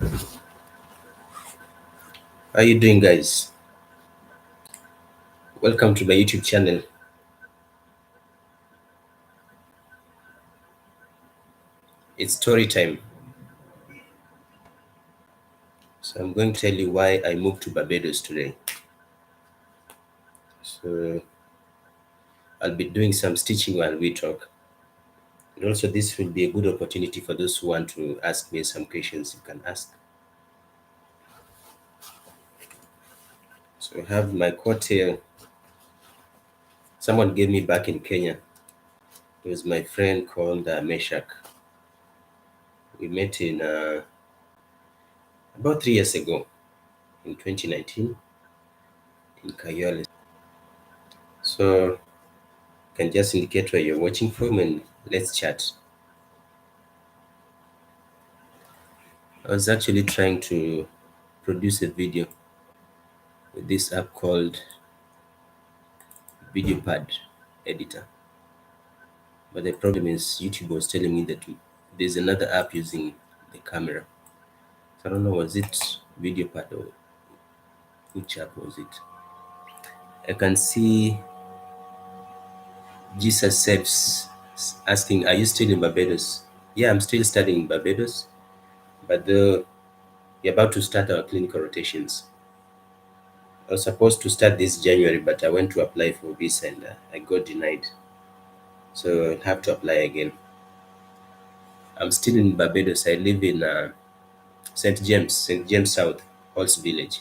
How you doing, guys? Welcome to my YouTube channel. It's story time. So I'm going to tell you why I moved to Barbados today. So I'll be doing some stitching while we talk. And also this will be a good opportunity for those who want to ask me some questions you can ask. So I have my coat here. Someone gave me back in Kenya. It was my friend called Meshak. We met in about 3 years ago in 2019 in Kayole. So you can just indicate where you're watching from and let's chat. I was actually trying to produce a video with this app called Video Pad Editor. But the problem is YouTube was telling me that there's another app using the camera. So I don't know, was it Video Pad or which app was it? I can see Jesus Saves asking, are you still in Barbados? Yeah, I'm still studying in Barbados, but we're about to start our clinical rotations. I was supposed to start this January, but I went to apply for visa and I got denied. So I'll have to apply again. I'm still in Barbados. I live in St. James South, Halls Village.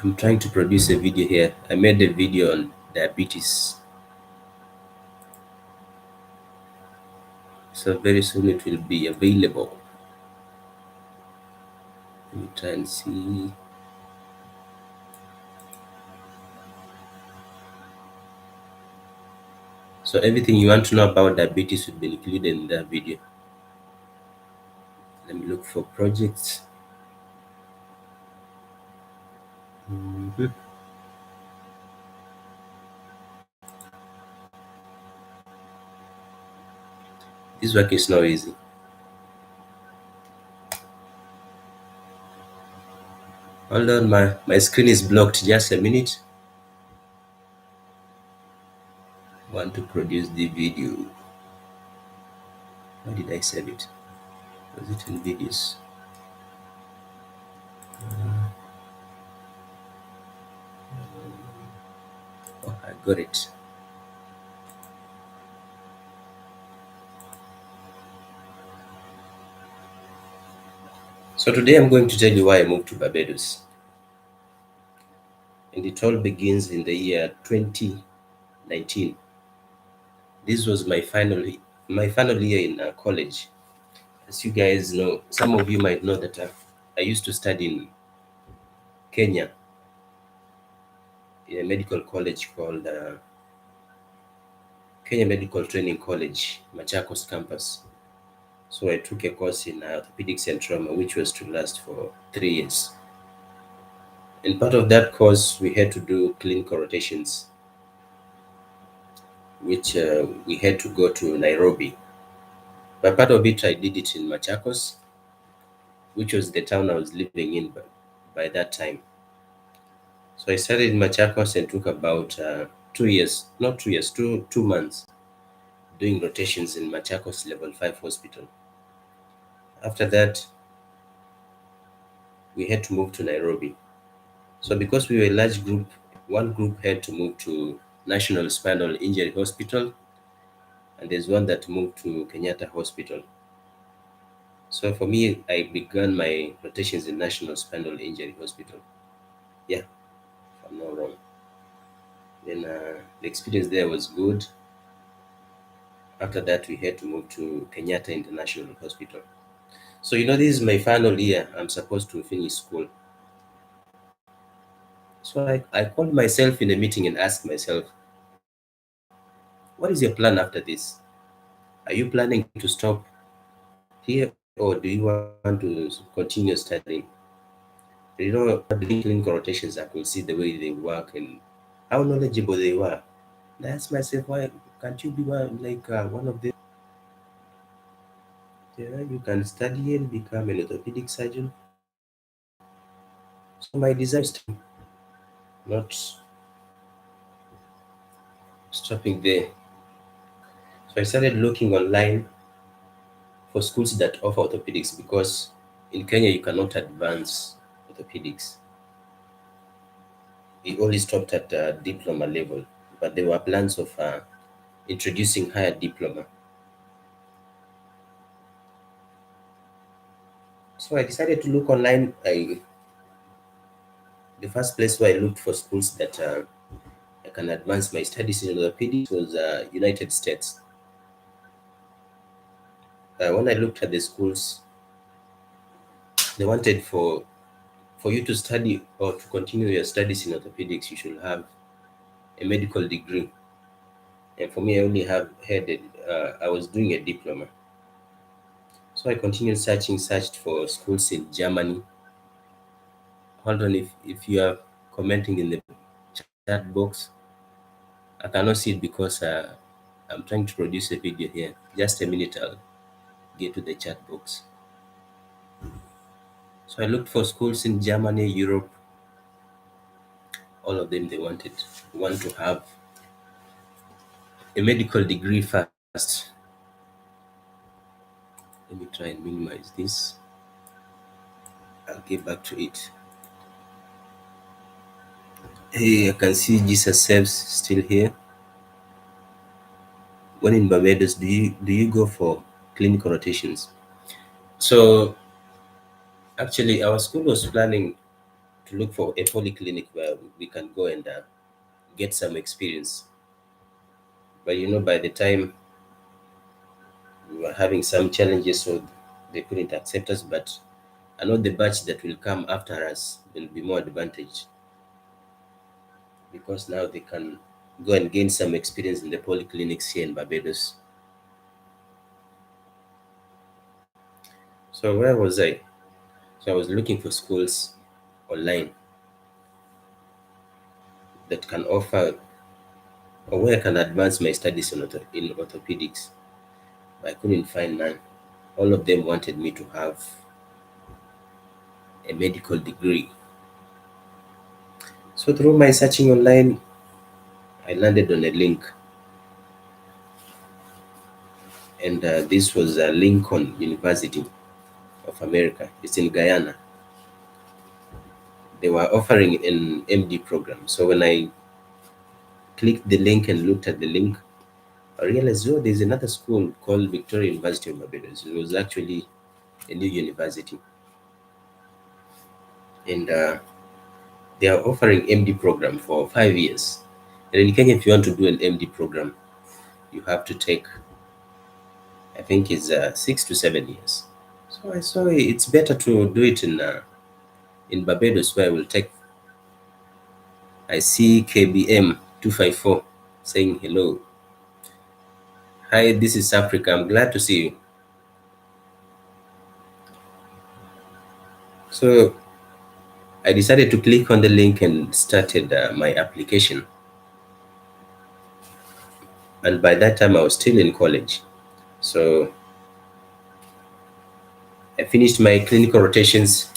I'm trying to produce a video here. I made a video on diabetes. So very soon it will be available. Let me try and see. So everything you want to know about diabetes will be included in that video. Let me look for projects. Mhm. This work is not easy. Hold on, my screen is blocked. Just a minute. I want to produce the video. Why did I save it? Was it in videos? Oh, I got it. So today I'm going to tell you why I moved to Barbados. And it all begins in the year 2019. This was my final year in college. As you guys know, some of you might know that I used to study in Kenya in a medical college called Kenya Medical Training College, Machakos campus. So I took a course in orthopedics and trauma, which was to last for 3 years. And part of that course, we had to do clinical rotations, which we had to go to Nairobi. But part of it, I did it in Machakos, which was the town I was living in by that time. So I started in Machakos and took about 2 years, not 2 years, 2 months doing rotations in Machakos Level 5 Hospital. After that, we had to move to Nairobi. So because we were a large group, one group had to move to National Spinal Injury Hospital, and there's one that moved to Kenyatta Hospital. So for me, I began my rotations in National Spinal Injury Hospital. Yeah, if I'm not wrong. Then the experience there was good. After that, we had to move to Kenyatta International Hospital. So this is my final year. I'm supposed to finish school. So I called myself in a meeting and asked myself, what is your plan after this? Are you planning to stop here or do you want to continue studying? During clinical rotations, I could see the way they work and how knowledgeable they were. And I asked myself, why can't you be one of them? Yeah, you can study and become an orthopedic surgeon. So my desire is not stopping there. So I started looking online for schools that offer orthopedics because in Kenya you cannot advance orthopedics. We only stopped at diploma level, but there were plans of introducing higher diploma. So I decided to look online. The first place where I looked for schools that I can advance my studies in orthopedics was United States. When I looked at the schools, they wanted for you to study or to continue your studies in orthopedics, you should have a medical degree. And for me, I only have had I was doing a diploma. So I continued searching, searched for schools in Germany. Hold on, if you are commenting in the chat box, I cannot see it because I'm trying to produce a video here. Just a minute, I'll get to the chat box. So I looked for schools in Germany, Europe. All of them they want to have a medical degree first. Let me try and minimize this. I'll get back to it. Hey, I can see Jesus Saves still here. When in Barbados, do you go for clinical rotations? So actually, our school was planning to look for a polyclinic where we can go and get some experience. But by the time we were having some challenges, so they couldn't accept us. But I know the batch that will come after us will be more advantaged because now they can go and gain some experience in the polyclinics here in Barbados. So where was I? So I was looking for schools online that can offer or where I can advance my studies in orthopedics. But I couldn't find none. All of them wanted me to have a medical degree. So through my searching online, I landed on a link, and this was Lincoln University of America. It's in Guyana. They were offering an MD program. So when I clicked the link and looked at the link, I realized, oh, there's another school called Victoria University of Barbados. It was actually a new university, and they are offering MD program for 5 years. And in Kenya, if you want to do an MD program, you have to take, I think, it's 6 to 7 years. So I saw it's better to do it in Barbados, where I will take. I see KBM 254 saying hello. Hi, this is Africa. I'm glad to see you. So I decided to click on the link and started my application. And by that time, I was still in college. So I finished my clinical rotations,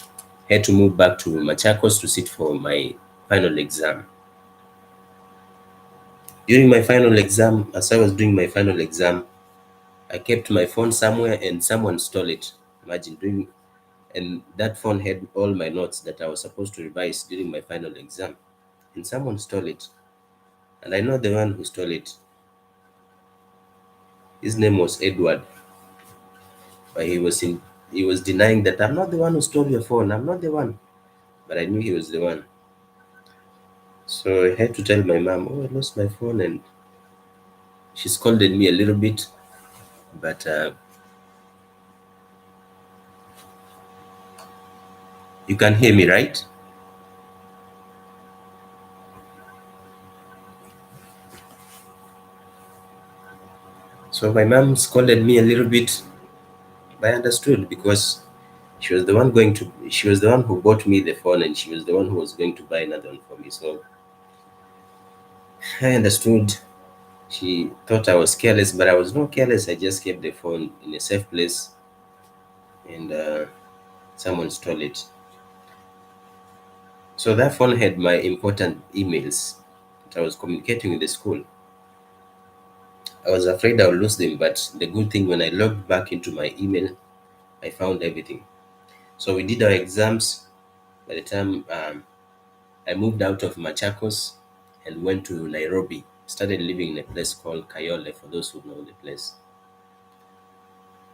had to move back to Machakos to sit for my final exam. During my final exam, as I was doing my final exam, I kept my phone somewhere and someone stole it. Imagine doing, and that phone had all my notes that I was supposed to revise during my final exam. And someone stole it. And I know the one who stole it. His name was Edward. But he was denying that I'm not the one who stole your phone. I'm not the one. But I knew he was the one. So I had to tell my mom, oh, I lost my phone, and she scolded me a little bit. But you can hear me, right? So my mom scolded me a little bit. I understood because she was the one who bought me the phone, and she was the one who was going to buy another one for me. So I understood. She thought I was careless, but I was not careless. I just kept the phone in a safe place. and someone stole it. So that phone had my important emails that I was communicating with the school. I was afraid I would lose them, but the good thing, when I logged back into my email, I found everything. So we did our exams. By the time I moved out of Machakos and went to Nairobi, started living in a place called Kayole, for those who know the place.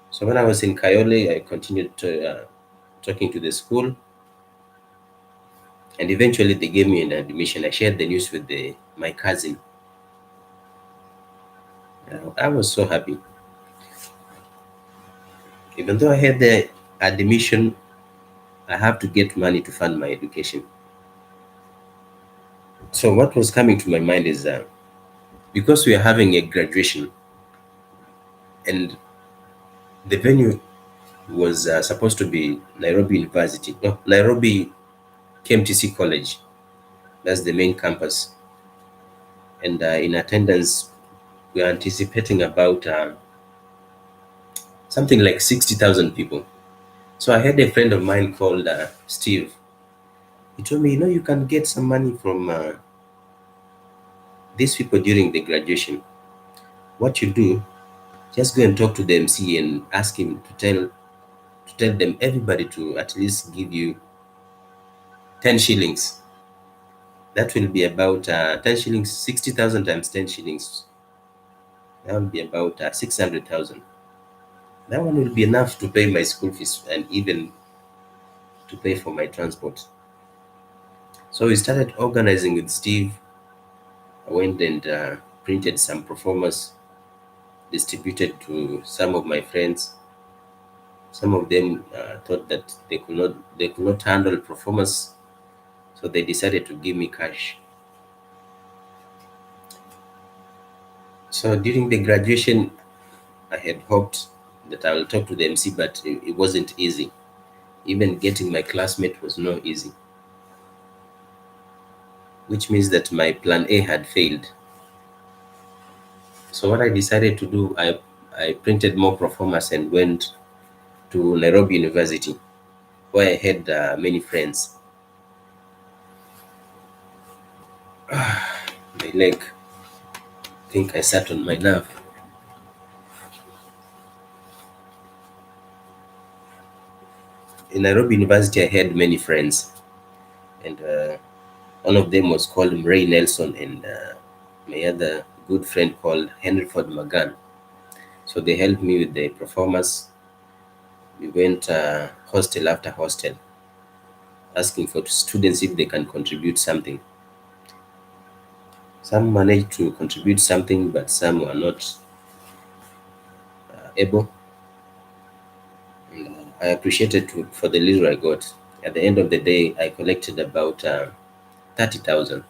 So when I was in Kayole, I continued talking to the school, and eventually they gave me an admission. I shared the news with my cousin. I was so happy. Even though I had the admission, I have to get money to fund my education. So what was coming to my mind is because we are having a graduation, and the venue was supposed to be Nairobi University, no, Nairobi KMTC College. That's the main campus. And in attendance, we are anticipating about something like 60,000 people. So I had a friend of mine called Steve. He told me, you can get some money from these people during the graduation. What you do, just go and talk to the MC and ask him to tell them, everybody, to at least give you 10 shillings. That will be about 10 shillings, 60,000 times 10 shillings. That will be about 600,000. That one will be enough to pay my school fees and even to pay for my transport. So we started organizing with Steve. I went and printed some performers, distributed to some of my friends. Some of them thought that they could not handle performers, so they decided to give me cash. So during the graduation, I had hoped that I will talk to the MC, but it wasn't easy. Even getting my classmate was not easy, which means that my plan A had failed. So what I decided to do, I printed more performers and went to Nairobi University, where I had many friends. My leg, I think I sat on my nerve. In Nairobi University, I had many friends, and one of them was called Ray Nelson, and my other good friend called Henry Ford Magan. So they helped me with the performance. We went hostel after hostel, asking for students if they can contribute something. Some managed to contribute something, but some were not able. And I appreciated for the little I got. At the end of the day, I collected about 30,000.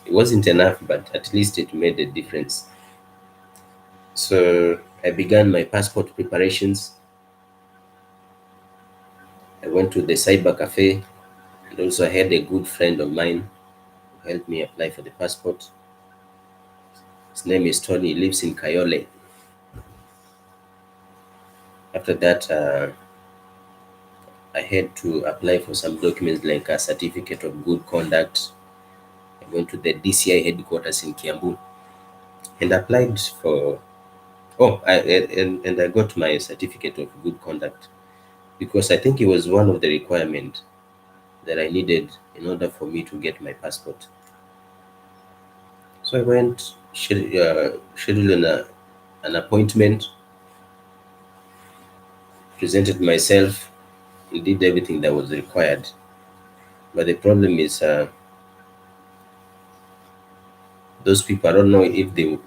It wasn't enough, but at least it made a difference. So I began my passport preparations. I went to the cyber cafe, and also I had a good friend of mine who helped me apply for the passport. His name is Tony. He lives in Kayole. After that, I had to apply for some documents like a certificate of good conduct. I went to the DCI headquarters in Kiambu and applied for. Oh, and I got my certificate of good conduct because I think it was one of the requirements that I needed in order for me to get my passport. So I went, scheduled an appointment, presented myself, and did everything that was required. But the problem is, those people, I don't know if they,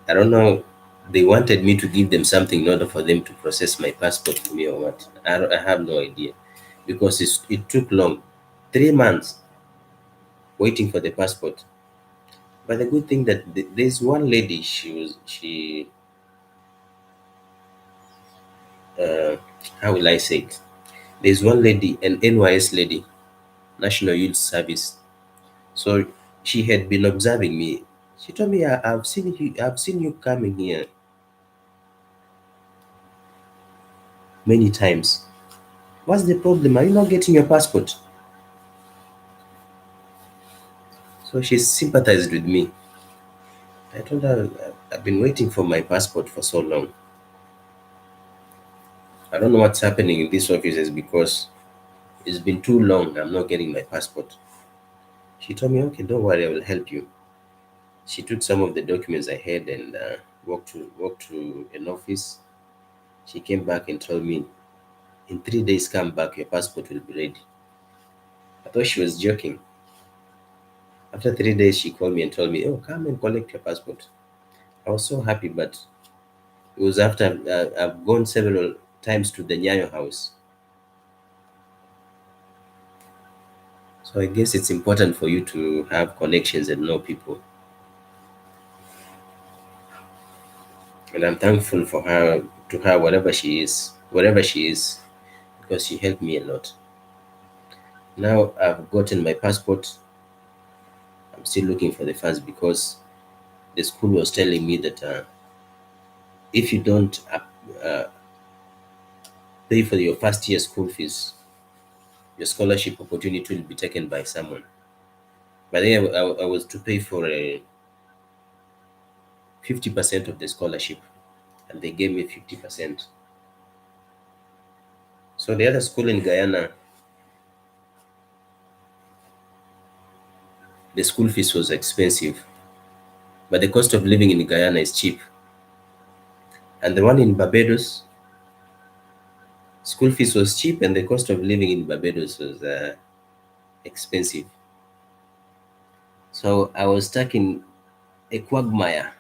I don't know, they wanted me to give them something in order for them to process my passport for me or what. I have no idea because it took long, 3 months waiting for the passport. But the good thing that there's one lady, uh, how will I say it? There's one lady, an NYS lady, National Youth Service. So she had been observing me. She told me, I've seen you coming here. many times. What's the problem? Are you not getting your passport? So she sympathized with me. I told her, I've been waiting for my passport for so long. I don't know what's happening in these offices because it's been too long. I'm not getting my passport. She told me, okay, don't worry, I will help you. She took some of the documents I had and walked to an office. She came back and told me, in 3 days, come back, your passport will be ready. I thought she was joking. After 3 days, she called me and told me, oh, come and collect your passport. I was so happy, but it was after I've gone several times to the Nyayo house. So I guess it's important for you to have connections and know people. And I'm thankful for her, to her, wherever she is, because she helped me a lot. Now I've gotten my passport. I'm still looking for the funds because the school was telling me that if you don't uh, pay for your first year school fees, your scholarship opportunity will be taken by someone. But then I was to pay for 50% of the scholarship, and they gave me 50%. So the other school in Guyana, the school fees was expensive, but the cost of living in Guyana is cheap. And the one in Barbados, school fees was cheap, and the cost of living in Barbados was expensive. So I was stuck in a quagmire.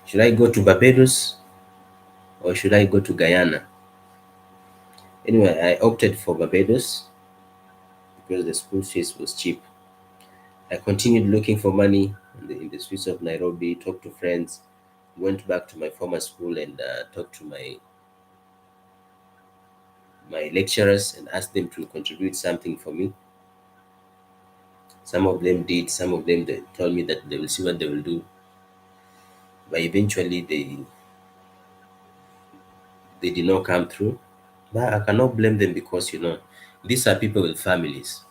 Should I go to Barbados or should I go to Guyana? Anyway, I opted for Barbados because the school fees was cheap. I continued looking for money in the streets of Nairobi, talked to friends, went back to my former school and talked to my lecturers and asked them to contribute something for me. Some of them did, some of them they told me that they will see what they will do. But eventually they did not come through. But I cannot blame them because these are people with families.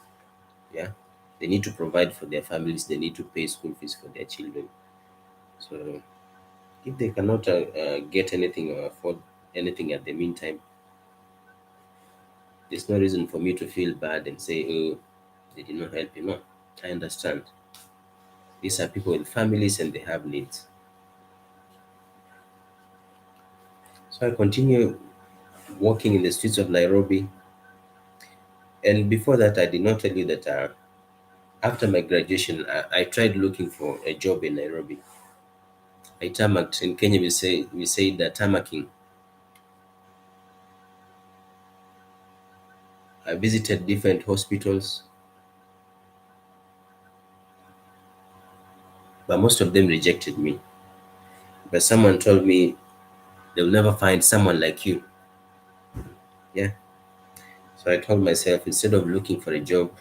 Yeah. They need to provide for their families, they need to pay school fees for their children. So if they cannot get anything or afford anything at the meantime, there's no reason for me to feel bad and say, oh, they did not help you. No, I understand. These are people with families and they have needs. So I continue walking in the streets of Nairobi. And before that, I did not tell you that after my graduation, I tried looking for a job in Nairobi. I tarmacked. In Kenya, we say that tarmacking. I visited different hospitals, but most of them rejected me. But someone told me they'll never find someone like you. Yeah. So I told myself, instead of looking for a job,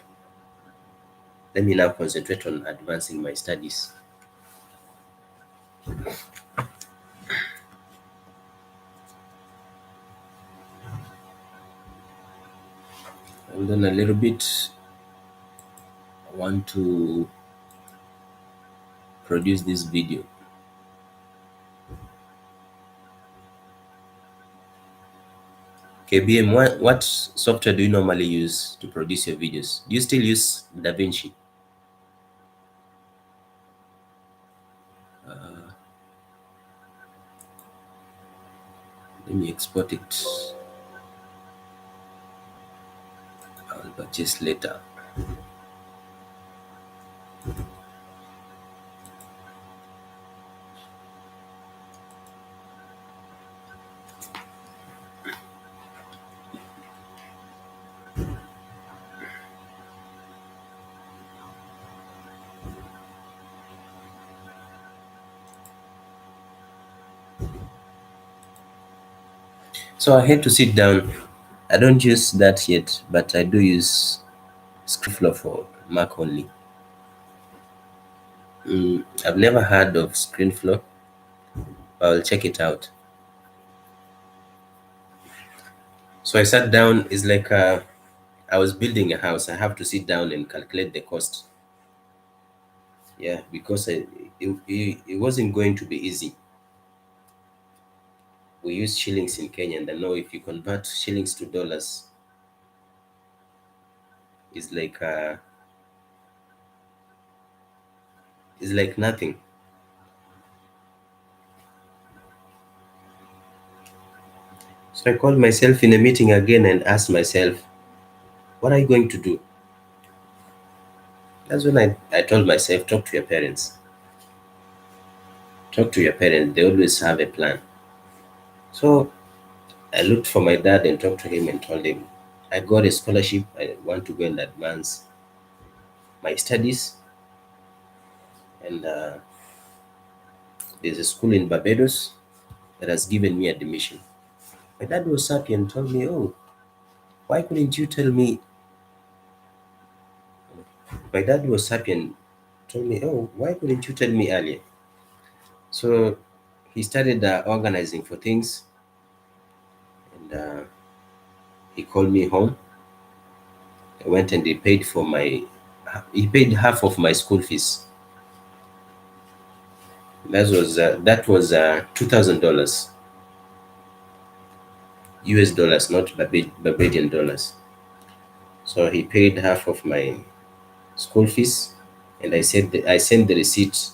let me now concentrate on advancing my studies. And then a little bit, I want to produce this video. KBM, what software do you normally use to produce your videos? Do you still use DaVinci? Let me export it. I'll purchase later. So I had to sit down. I don't use that yet, but I do use ScreenFlow for Mac only. I've never heard of ScreenFlow, but I'll check it out. So I sat down. It's like I was building a house. I have to sit down and calculate the cost. Yeah, because it wasn't going to be easy. We use shillings in Kenya, and I know if you convert shillings to dollars, it's like uh, it's like nothing. So I called myself in a meeting again and asked myself, what are you going to do? That's when I told myself, talk to your parents. Talk to your parents. They always have a plan. So I looked for my dad and talked to him and told him, I got a scholarship. I want to go and advance my studies. And there's a school in Barbados that has given me admission. My dad was happy and told me, oh, why couldn't you tell me? My dad was happy and told me, oh, why couldn't you tell me earlier? So he started organizing for things, and he called me home. I went and he paid half of my school fees. That was $2,000 US dollars, not Barbadian dollars. So he paid half of my school fees, and I sent the receipt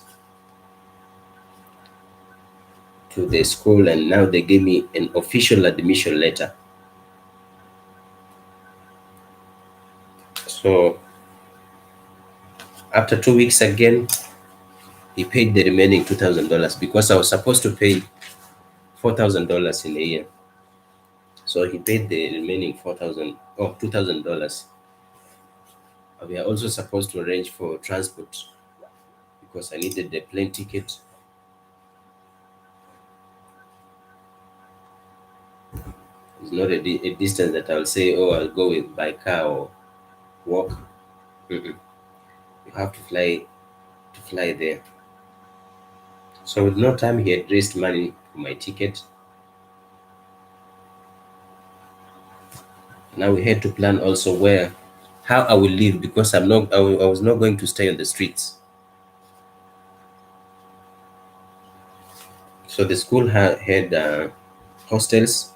to the school, and now they gave me an official admission letter. So after 2 weeks again, he paid the remaining $2,000 because I was supposed to pay $4,000 in a year. So he paid the remaining 4,000 or $2,000. We are also supposed to arrange for transport because I needed the plane ticket. It's not a distance that I'll say, oh, I'll go with by car or walk. Mm-mm. You have to fly there. So with no time, he had raised money for my ticket. Now we had to plan also how I will live because I was not going to stay on the streets. So the school had hostels.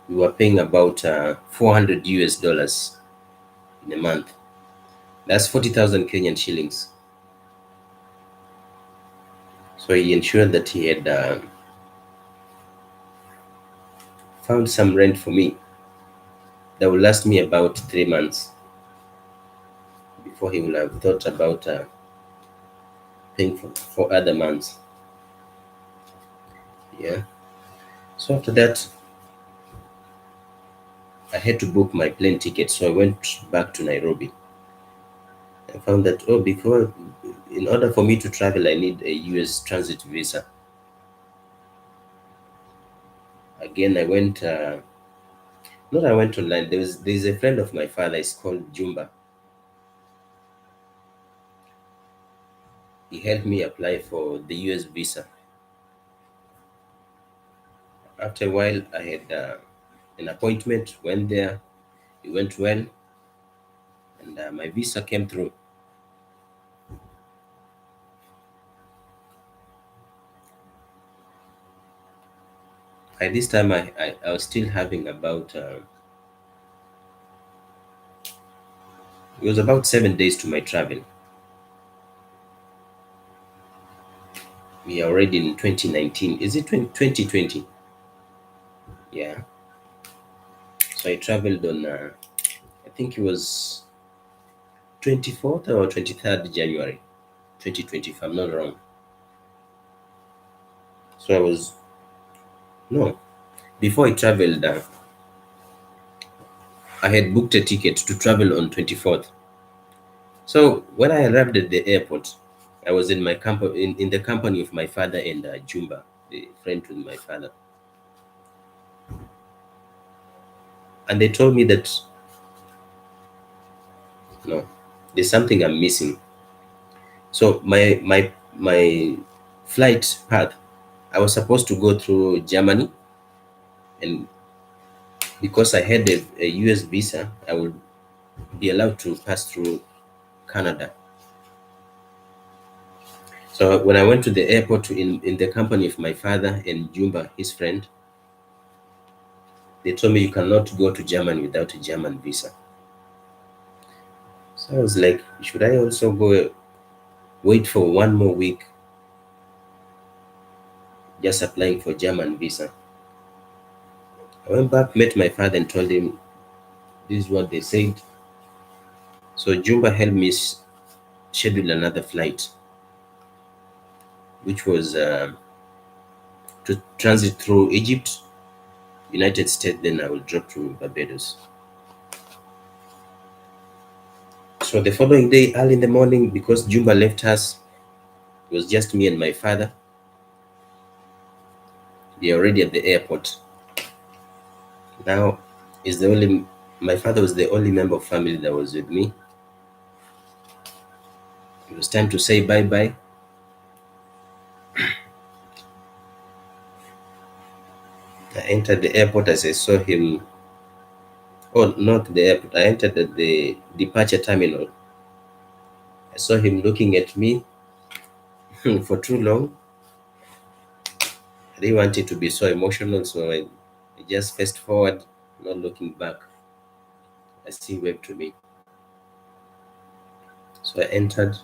We were paying about 400 US dollars in a month. That's 40,000 Kenyan shillings. So he ensured that he had found some rent for me that will last me about 3 months before he will have thought about paying for other months. Yeah. So after that, I had to book my plane ticket. So I went back to Nairobi. I found that, oh, because in order for me to travel, I need a US transit visa. Again, not I went online. There's a friend of my father. It's called Jumba. He helped me apply for the US visa. After a while, I had an appointment. Went there. It went well, and my visa came through. By this time, I was still having about it was about 7 days to my travel. We are already in 2019. Is it 2020? Yeah. So I traveled on I think it was 24th or 23rd January 2020, if I'm not wrong. So I was, no, before I traveled, I had booked a ticket to travel on 24th. So when I arrived at the airport, I was in in the company of my father and Jumba, the friend with my father. And they told me that, no, there's something I'm missing. So my flight path, I was supposed to go through Germany and because I had a US visa, I would be allowed to pass through Canada. So when I went to the airport in the company of my father and Jumba, his friend, they told me you cannot go to Germany without a German visa. So I was like, should I also go wait for 1 more week just applying for German visa? I went back, met my father, and told him this is what they said. So Jumba helped me schedule another flight, which was to transit through Egypt, United States. Then I will drop to Barbados. So the following day, early in the morning, because Jumba left us, it was just me and my father. We are already at the airport. Now is the only my father was the only member of family that was with me. It was time to say bye bye. I entered the airport as I saw him. Oh, not the airport. I entered at the departure terminal. I saw him looking at me for too long. I didn't want it to be so emotional, so I just faced forward, not looking back as he waved to me. So I entered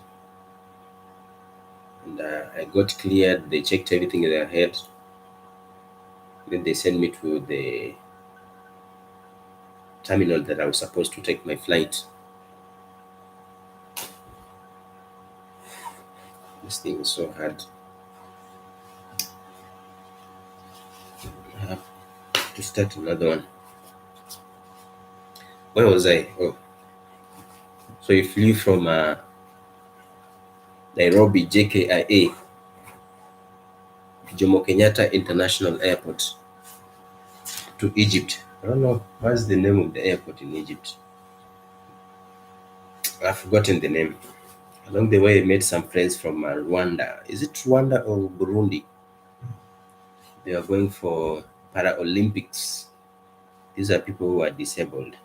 and I got cleared. They checked everything in their head. Then they sent me to the terminal that I was supposed to take my flight. This thing is so hard. I have to start another one. Where was I? Oh, so you flew from Nairobi JKIA, Jomo Kenyatta International Airport to Egypt. I don't know what's the name of the airport in Egypt. I've forgotten the name. Along the way, I met some friends from Rwanda. Is it Rwanda or Burundi? They are going for Paralympics. These are people who are disabled.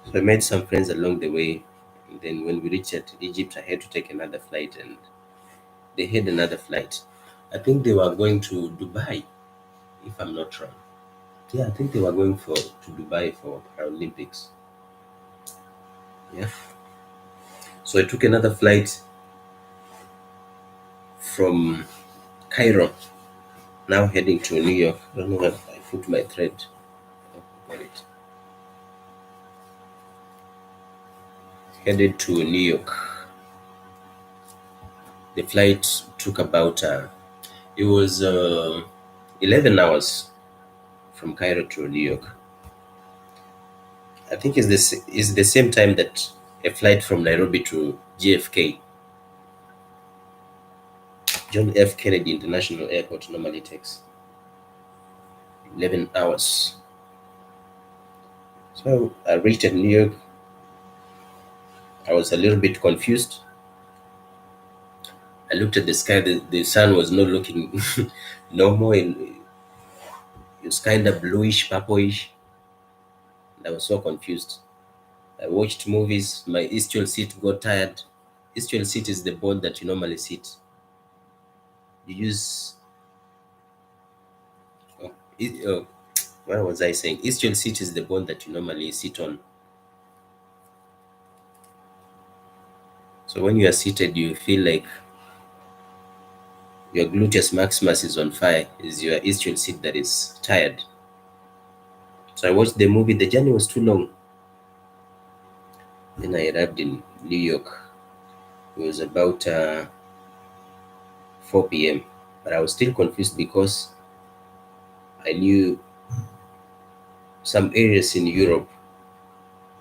So I made some friends along the way. And then when we reached at Egypt, I had to take another flight, and they had another flight. I think they were going to Dubai, if I'm not wrong. Yeah, I think they were going for to Dubai for Paralympics. Yeah. So I took another flight from Cairo, now heading to New York. I don't know what I put my thread. Oh, got it. Headed to New York. The flight took about it was 11 hours from Cairo to New York. I think is the same time that a flight from Nairobi to JFK, John F. Kennedy International Airport, normally takes 11 hours. So I reached New York. I was a little bit confused. I looked at the sky. The sun was not looking normal. It was kind of bluish, purplish. And I was so confused. I watched movies. My ischial seat got tired. Ischial seat is the bone that you normally sit. You use. Oh, what was I saying? Ischial seat is the bone that you normally sit on. So when you are seated, you feel like your gluteus maximus is on fire. Is your ischial seat that is tired. So I watched the movie. The journey was too long. Then I arrived in New York. It was about 4 p.m. But I was still confused because I knew some areas in Europe,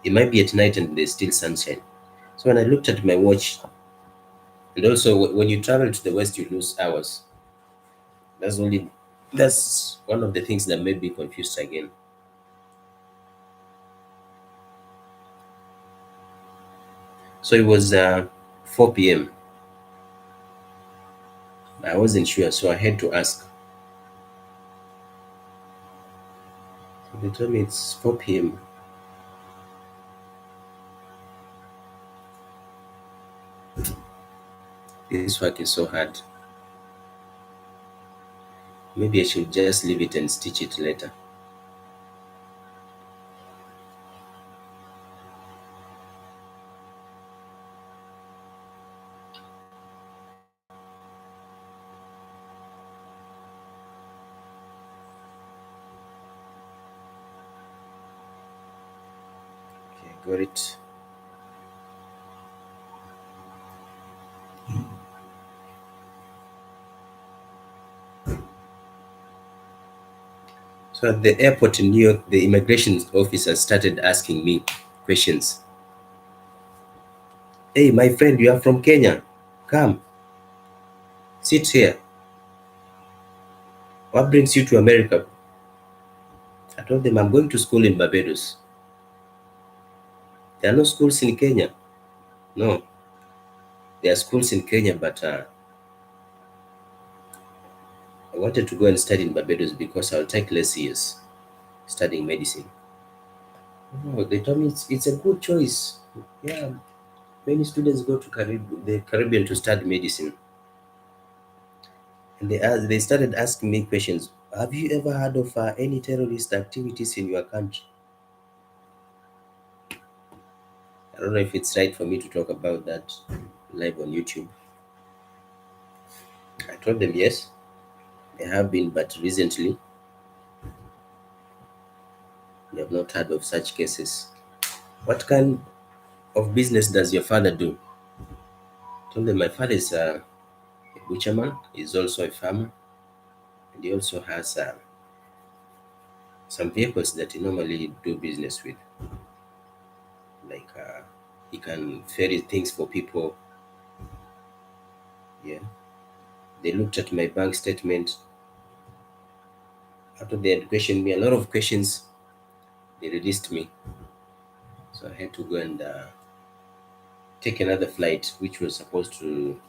it might be at night and there's still sunshine. So when I looked at my watch, and also when you travel to the west, you lose hours. That's one of the things that made me confused again. So it was 4 p.m. I wasn't sure, so I had to ask. They told me it's 4 p.m. This work is so hard. Maybe I should just leave it and stitch it later. Okay, got it. So at the airport in New York, the immigration officer started asking me questions. Hey, my friend, you are from Kenya. Come, sit here. What brings you to America? I told them I'm going to school in Barbados. There are no schools in Kenya. No, there are schools in Kenya, but I wanted to go and study in Barbados because I'll take less years studying medicine. No, they told me it's a good choice. Yeah, many students go to the Caribbean to study medicine. And they started asking me questions. Have you ever heard of any terrorist activities in your country? I don't know if it's right for me to talk about that live on YouTube. I told them yes, there have been, but recently we have not heard of such cases. What kind of business does your father do? I told them my father is a butcherman, he's also a farmer, and he also has some vehicles that he normally do business with. Like he can ferry things for people. Yeah. They looked at my bank statement. After they had questioned me, a lot of questions, they released me. So I had to go and take another flight, which was supposed to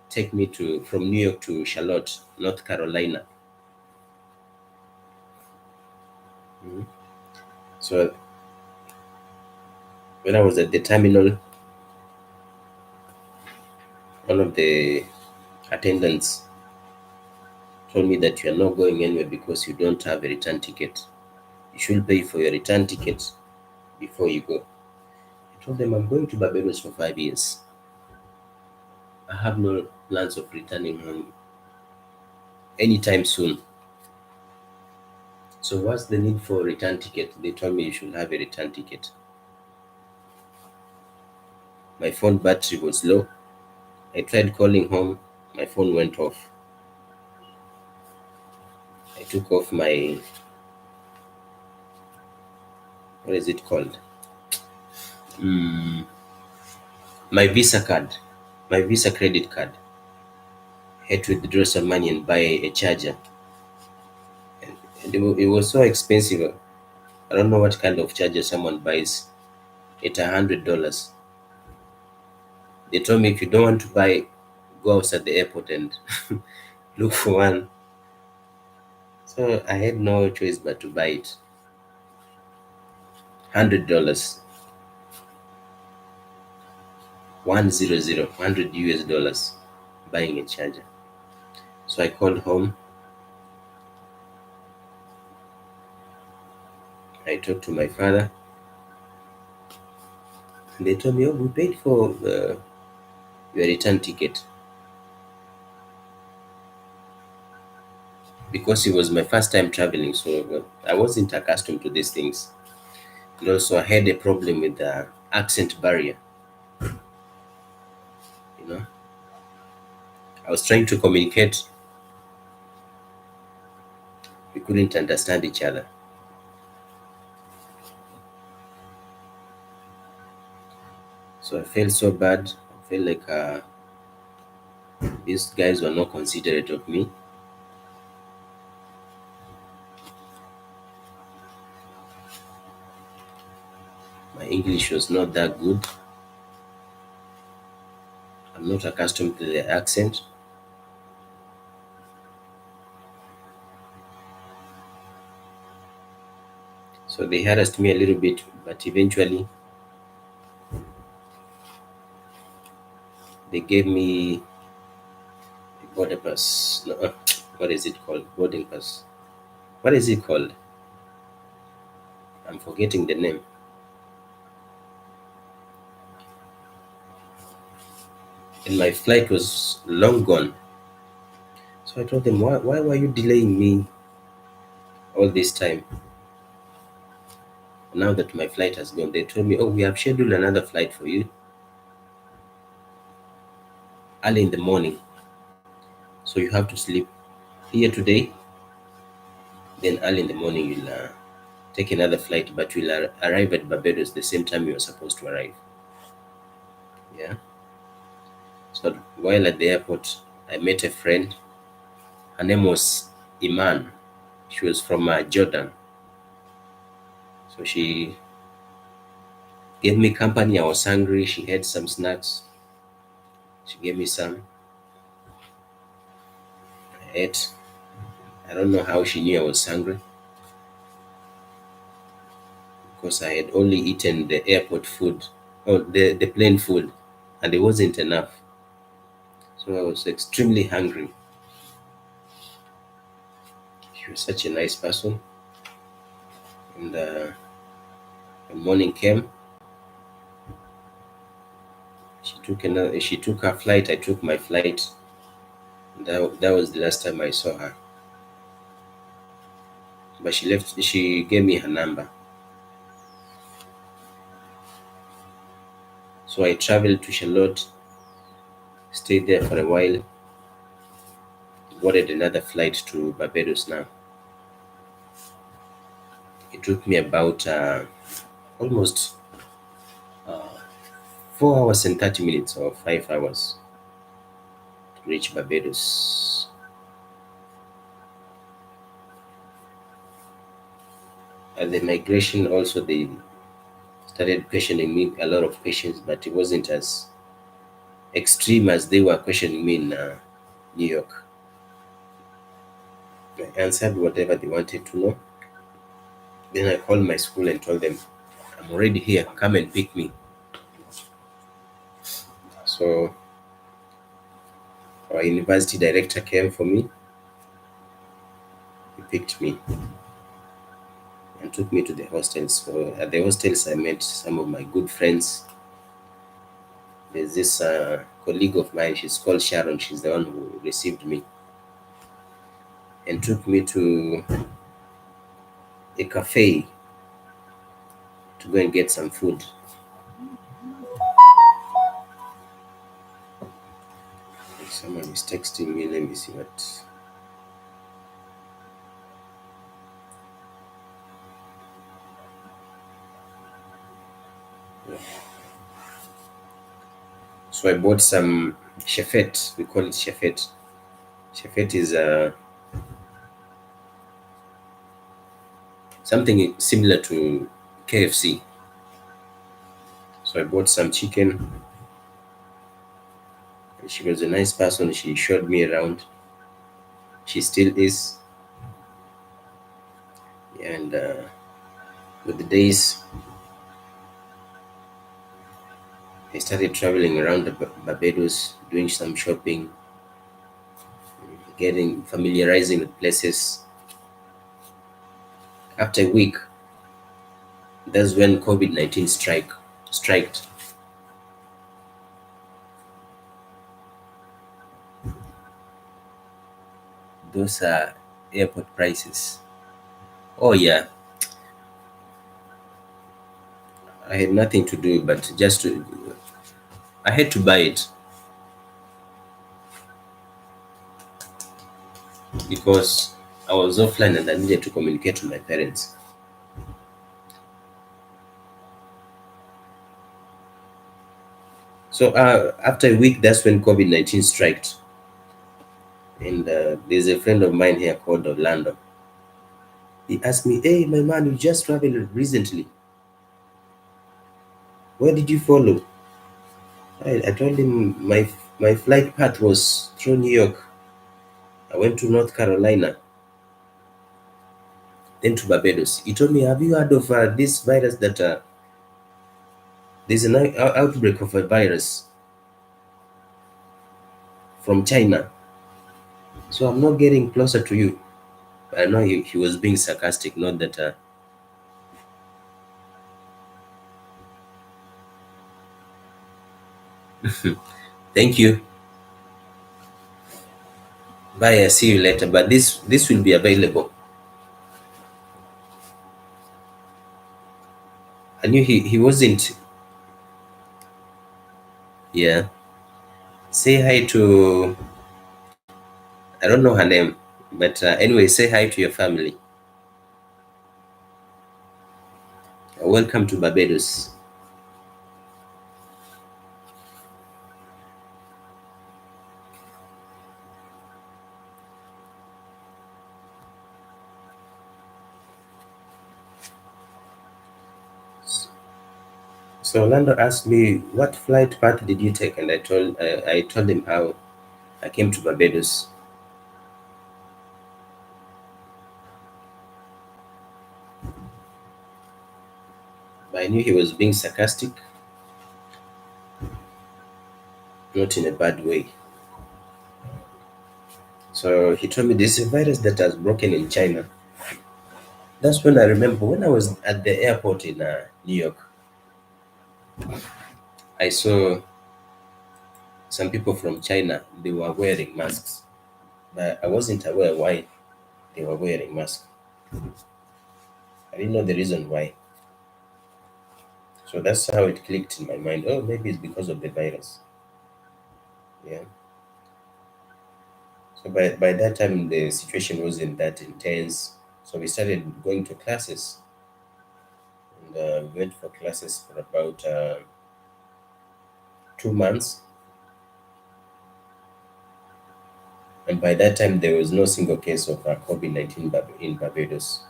take me to from New York to Charlotte, North Carolina. Mhm. So when I was at the terminal, one of the attendants told me that you are not going anywhere because you don't have a return ticket. You should pay for your return ticket before you go. I told them I'm going to Barbados for 5 years. I have no plans of returning home anytime soon. So what's the need for a return ticket? They told me you should have a return ticket. My phone battery was low. I tried calling home. My phone went off. I took off my, what is it called? Mm, my Visa card, my Visa credit card. I had to withdraw some money and buy a charger. And it was so expensive. I don't know what kind of charger someone buys at $100. They told me if you don't want to buy, go outside the airport and look for one. So I had no choice but to buy it. $100, 100 US dollars, buying a charger. So I called home. I talked to my father. And they told me, "Oh, we paid for your return ticket because it was my first time traveling, so I wasn't accustomed to these things. And also, I had a problem with the accent barrier. You know, I was trying to communicate, we couldn't understand each other. So I felt so bad. I felt like these guys were not considerate of me. My English was not that good. I'm not accustomed to the accent. So they harassed me a little bit, but eventually they gave me a border pass. No, what is it called? Boarding pass. What is it called? I'm forgetting the name. And my flight was long gone. So I told them, why were you delaying me all this time? Now that my flight has gone, they told me, oh, we have scheduled another flight for you early in the morning. So you have to sleep here today. Then early in the morning, you'll take another flight, but you'll arrive at Barbados the same time you are supposed to arrive. Yeah. So while at the airport, I met a friend. Her name was Iman. She was from Jordan. So she gave me company. I was hungry. She had some snacks. She gave me some. I ate. I don't know how she knew I was hungry because I had only eaten the airport food, or the plane food, and it wasn't enough. So I was extremely hungry. She was such a nice person. And when morning came, she took her flight. I took my flight. That was the last time I saw her. But she left. She gave me her number. So I traveled to Charlotte, stayed there for a while, boarded another flight to Barbados. Now it took me about almost 4 hours and 30 minutes, or 5 hours, to reach Barbados. At the migration, also they started questioning me a lot of questions, but it wasn't as extreme as they were questioning me in New York. I answered whatever they wanted to know. Then I called my school and told them, I'm already here, come and pick me. So our university director came for me, he picked me and took me to the hostels. So at the hostels, I met some of my good friends. There's this colleague of mine, she's called Sharon, she's the one who received me and took me to a cafe to go and get some food. Someone is texting me, let me see what. So I bought some chefette. We call it chefette. Chefette is something similar to KFC. So I bought some chicken. She was a nice person. She showed me around. She still is. And with the days, I started traveling around the Barbados, doing some shopping, getting familiarizing with places. After a week, that's when COVID-19 striked. Those are airport prices. Oh yeah, I had nothing to do but just to. I had to buy it because I was offline and I needed to communicate with my parents. So after a week, that's when COVID-19 striked. And there's a friend of mine here called Orlando. He asked me, "Hey, my man, you just traveled recently. Where did you follow?" I told him my flight path was through New York. I went to North Carolina then to Barbados. He told me, "Have you heard of this virus that there's an outbreak of a virus from China?" So I'm not getting closer to you. I know he was being sarcastic, not that. Thank you. Bye. I see you later. But this will be available. I knew he wasn't. Yeah. Say hi to. I don't know her name, but anyway, say hi to your family. Welcome to Barbados. So Orlando asked me, "What flight path did you take?" And I told him how I came to Barbados. But I knew he was being sarcastic, not in a bad way. So he told me this is a virus that has broken in China. That's when I remember when I was at the airport in New York. I saw some people from China. They were wearing masks, but I wasn't aware why they were wearing masks. I didn't know the reason why. So that's how it clicked in my mind. Oh, maybe it's because of the virus. Yeah. So by that time, the situation wasn't that intense. So we started going to classes, and we went for classes for about 2 months. And by that time, there was no single case of COVID-19 in Barbados.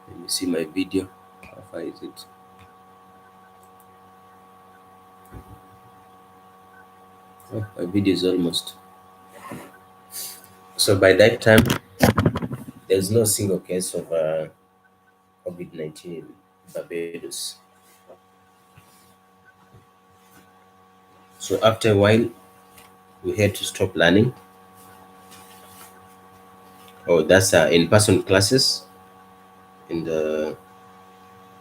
Let me see my video. How far is it? Oh, my video is almost. So by that time, there's no single case of COVID-19 in Barbados. So after a while, we had to stop learning. Oh, that's in-person classes, and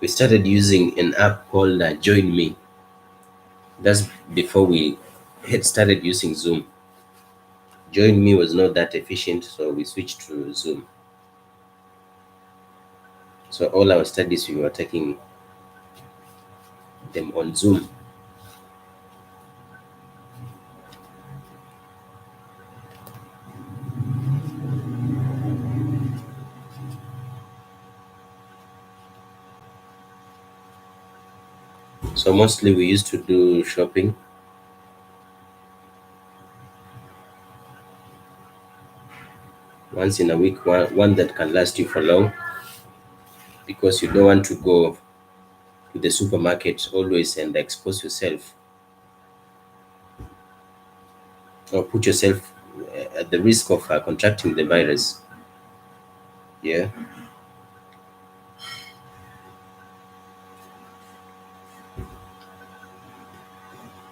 we started using an app called Join Me. That's before we had started using Zoom. Join Me was not that efficient, so we switched to Zoom. So all our studies we were taking them on Zoom. So mostly we used to do shopping once in a week, one that can last you for long, because you don't want to go to the supermarket always and expose yourself or put yourself at the risk of contracting the virus. Yeah.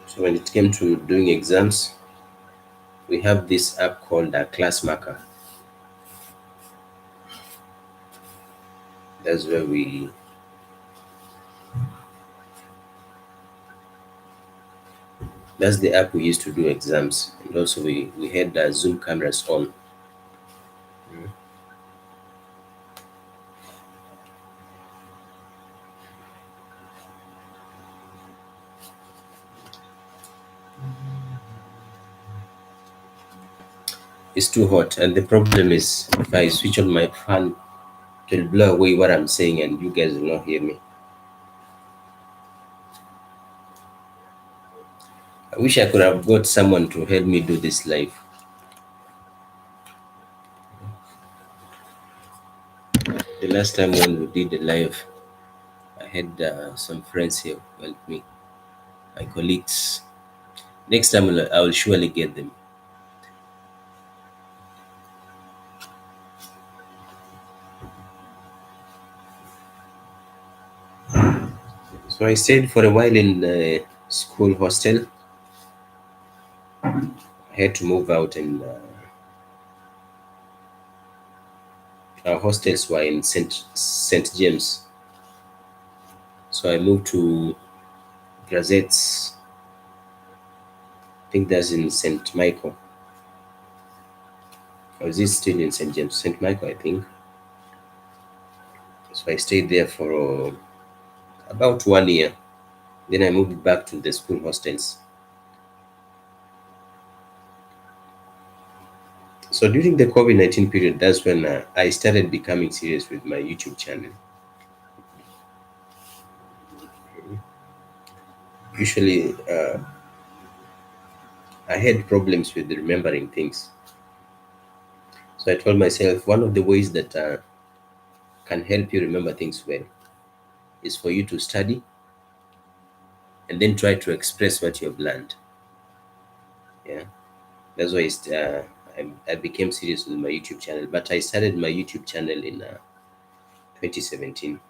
So when it came to doing exams, we have this app called Class Marker. That's where that's the app we used to do exams, and also we had Zoom cameras on. It's too hot, and the problem is if I switch on my fan, it will blow away what I'm saying, and you guys will not hear me. I wish I could have got someone to help me do this live. The last time when we did the live, I had some friends here help me, my colleagues. Next time I will surely get them. So I stayed for a while in the school hostel. I had to move out, and our hostels were in Saint James. So I moved to Gazettes. I think that's in Saint Michael. Or is it still in Saint James? Saint Michael, I think. So I stayed there for about 1 year. Then I moved back to the school hostels. So during the COVID-19 period, that's when I started becoming serious with my YouTube channel. Usually, I had problems with remembering things. So I told myself one of the ways that can help you remember things well is for you to study and then try to express what you have learned. Yeah, that's why I became serious with my YouTube channel. But I started my YouTube channel in 2017.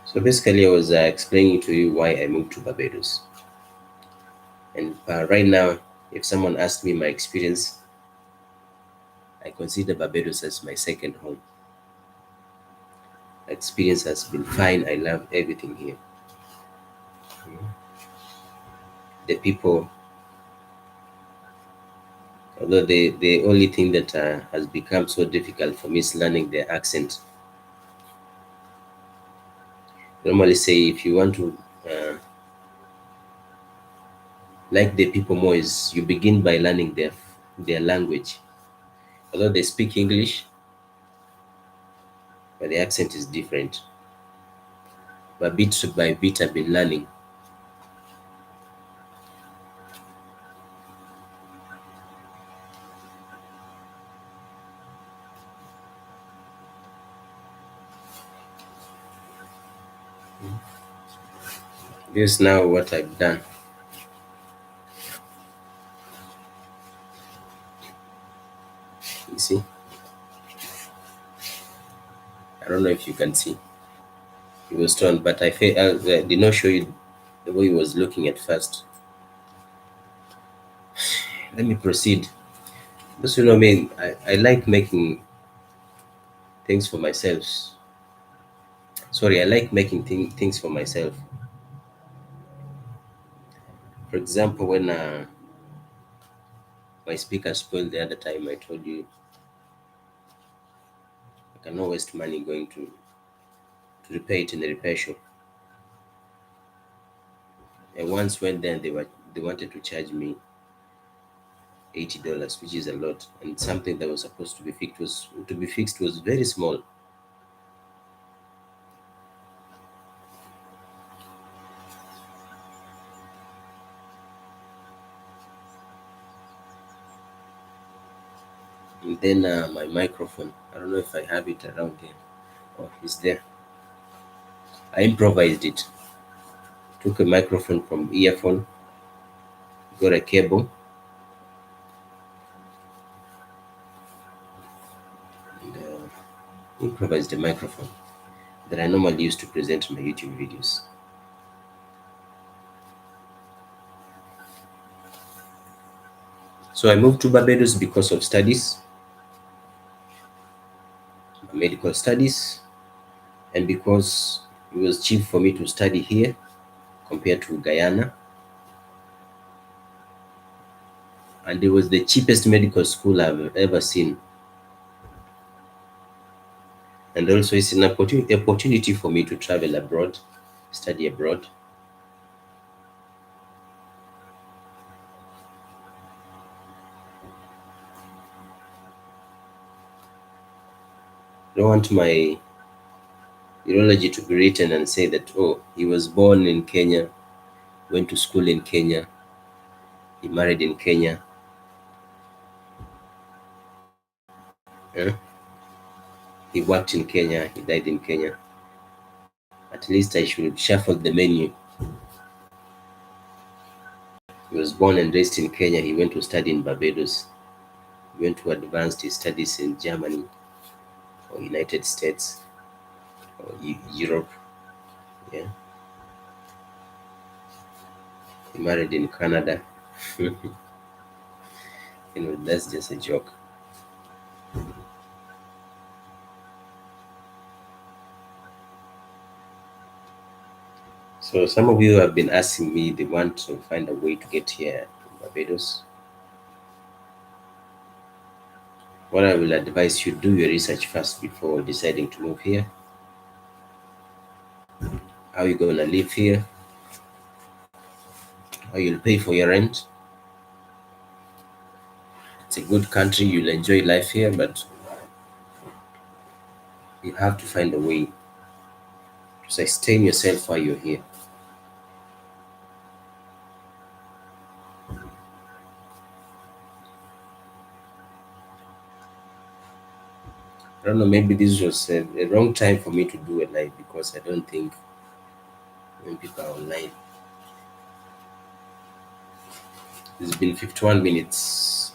So basically, I was explaining to you why I moved to Barbados. And right now, if someone asked me my experience, I consider Barbados as my second home. Experience has been fine. I love everything here. The people, although the only thing that has become so difficult for me is learning their accent. Normally say if you want to like the people more is you begin by learning their language. Although they speak English, but the accent is different. But bit by bit, I've been learning. This now what I've done. You see, I don't know if you can see. He was turned, but I did not show you the way he was looking at first. Let me proceed. Just you know, me, I like making things for myself. Sorry, I like making things for myself. For example, when my speaker spoiled the other time, I told you I cannot waste money going to repair it in the repair shop. I once went there and they wanted to charge me $80, which is a lot, and something that was supposed to be fixed was very small. And then my microphone, I don't know if I have it around here. Oh, it's there. I improvised it. Took a microphone from earphone, got a cable, and improvised a microphone that I normally use to present my YouTube videos. So I moved to Barbados because of studies, medical studies, and because it was cheap for me to study here compared to Guyana, and it was the cheapest medical school I've ever seen. And also, it's an opportunity for me to travel abroad, study abroad. I don't want my urology to be written and say that, oh, he was born in Kenya, went to school in Kenya, he married in Kenya, he worked in Kenya, he died in Kenya. At least I should shuffle the menu. He was born and raised in Kenya. He went to study in Barbados. He went to advanced his studies in Germany or United States or Europe. Yeah. He married in Canada. That's just a joke. So some of you have been asking me they want to find a way to get here to Barbados. What I will advise you, do your research first before deciding to move here. How you gonna live here? How you'll pay for your rent? It's a good country. You'll enjoy life here, but you have to find a way to sustain yourself while you're here. I don't know. Maybe this was a wrong time for me to do a live because I don't think when people are online. It's been 51 minutes.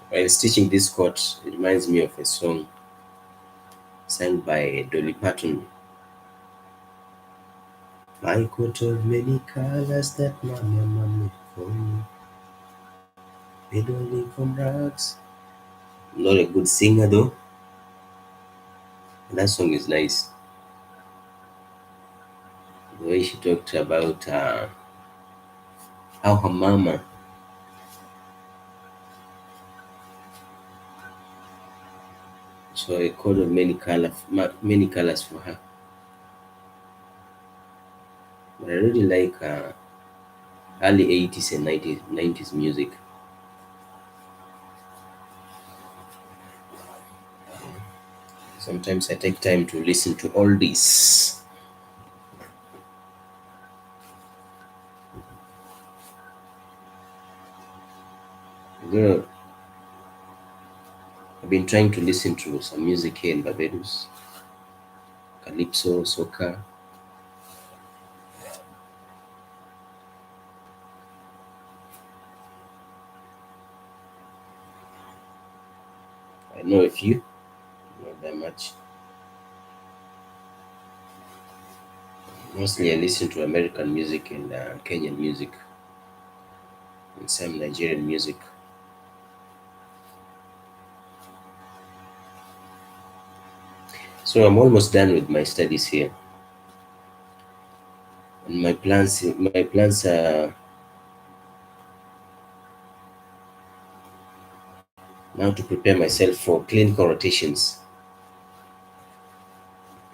While stitching this quote, it reminds me of a song sang by Dolly Parton. My coat of many colors that mama made for me, made only from rags. I'm not a good singer though. That song is nice. The way she talked about how her mama saw a coat of many colors for her. But I really like early 80s and 90s music. Sometimes I take time to listen to all this. You know, I've been trying to listen to some music here in Barbados, calypso, soca. I know a few, not that much. Mostly I listen to American music and Kenyan music and some Nigerian music. So I'm almost done with my studies here. And my plans are now to prepare myself for clinical rotations.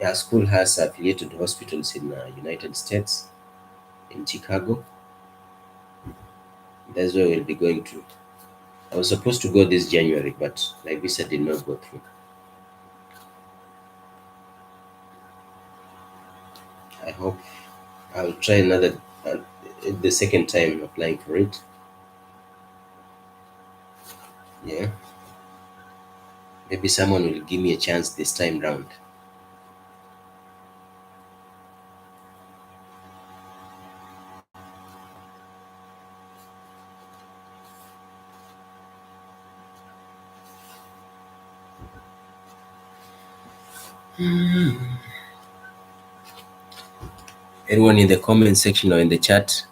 Our school has affiliated hospitals in United States, in Chicago. That's where we'll be going to. I was supposed to go this January, but my visa did not go through. I hope I'll try the second time applying for it. Yeah, maybe someone will give me a chance this time round. Anyone in the comment section or in the chat?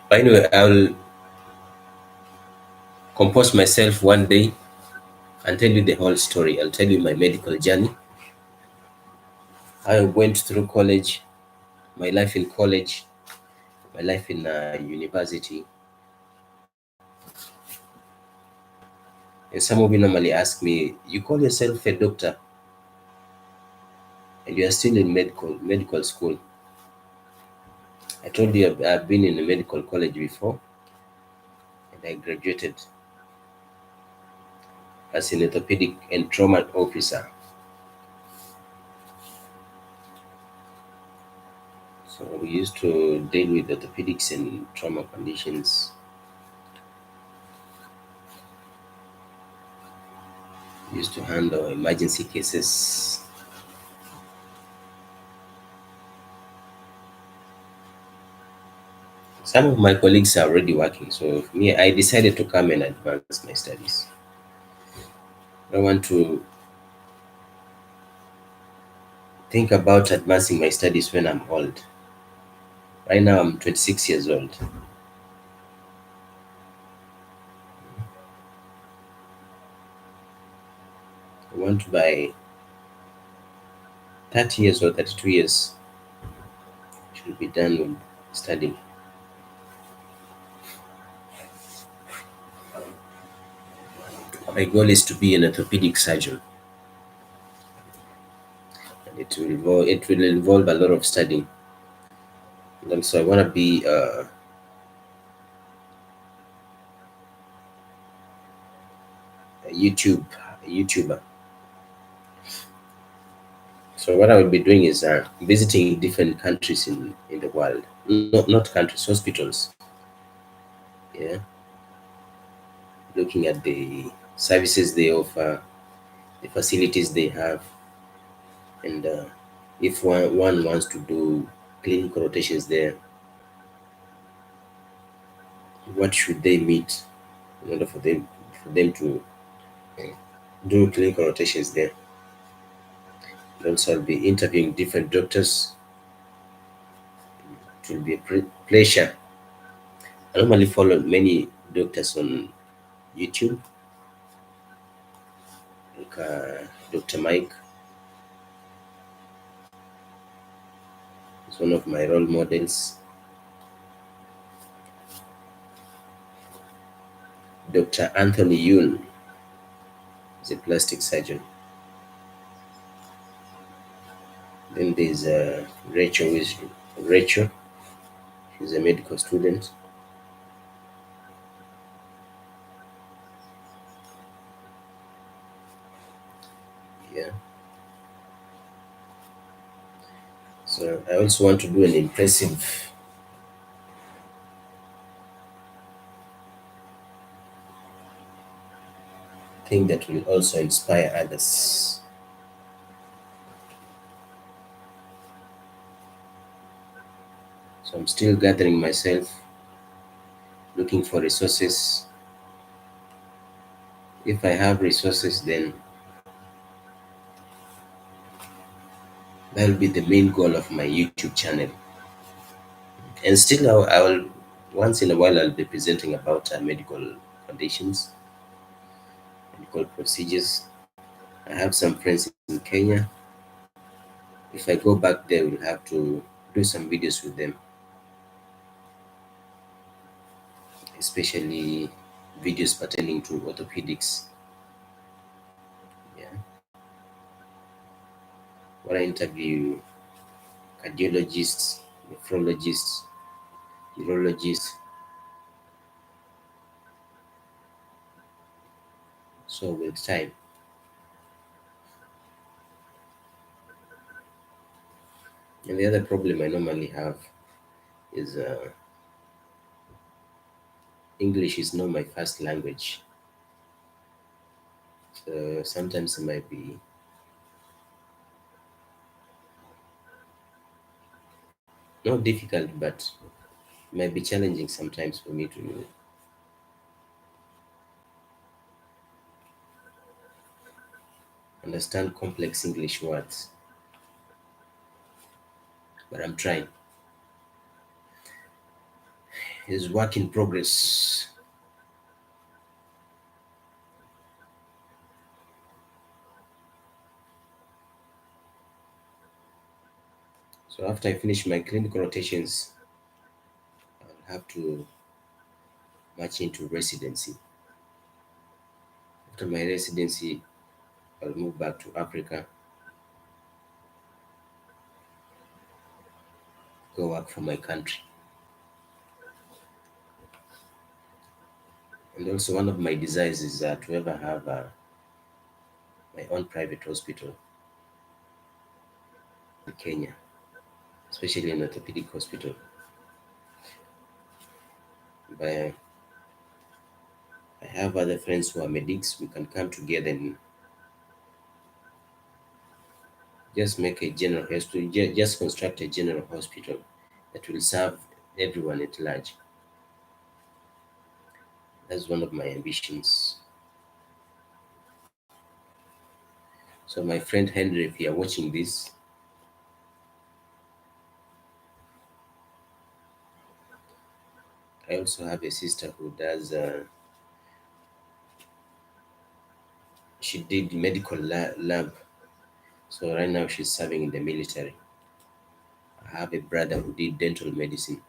But anyway, I'll compose myself one day and tell you the whole story. I'll tell you my medical journey. I went through college, my life in college, my life in university. And some of you normally ask me, you call yourself a doctor and you are still in medical school. I told you I've been in a medical college before and I graduated as an orthopedic and trauma officer. So we used to deal with orthopedics and trauma conditions. We used to handle emergency cases. Some of my colleagues are already working, so for me, I decided to come and advance my studies. I want to think about advancing my studies when I'm old. Right now, I'm 26 years old. I want to by 30 years or 32 years, should be done with studying. My goal is to be an orthopedic surgeon, and it will involve a lot of studying. And also, I want to be a YouTuber. So what I will be doing is visiting different countries in the world. Not countries, hospitals. Yeah, looking at the services they offer, the facilities they have, and if one wants to do clinical rotations there, what should they meet in order for them to do clinical rotations there. And also, I'll be interviewing different doctors. It will be a pleasure. I normally follow many doctors on YouTube, like Dr. Mike is one of my role models. Dr. Anthony Yun is a plastic surgeon. Then there's Rachel. She's a medical student. Yeah. So I also want to do an impressive thing that will also inspire others. So I'm still gathering myself, looking for resources. If I have resources, then that will be the main goal of my YouTube channel. And still, I will once in a while I'll be presenting about medical conditions, medical procedures. I have some friends in Kenya. If I go back there, we'll have to do some videos with them, especially videos pertaining to orthopedics. Yeah, when I interview cardiologists, nephrologists, urologists, so with time. And the other problem I normally have is English is not my first language. So sometimes it might be not difficult, but it might be challenging sometimes for me to understand complex English words. But I'm trying. It's work in progress. So after I finish my clinical rotations, I'll have to march into residency. After my residency, I'll move back to Africa, go work for my country. And also, one of my desires is to ever have my own private hospital in Kenya. especially in orthopedic hospital. But I have other friends who are medics. We can come together and just make a general hospital, just construct a general hospital that will serve everyone at large. That's one of my ambitions. So, my friend Henry, if you are watching this, I also have a sister who does. She did medical lab, so right now she's serving in the military. I have a brother who did dental medicine.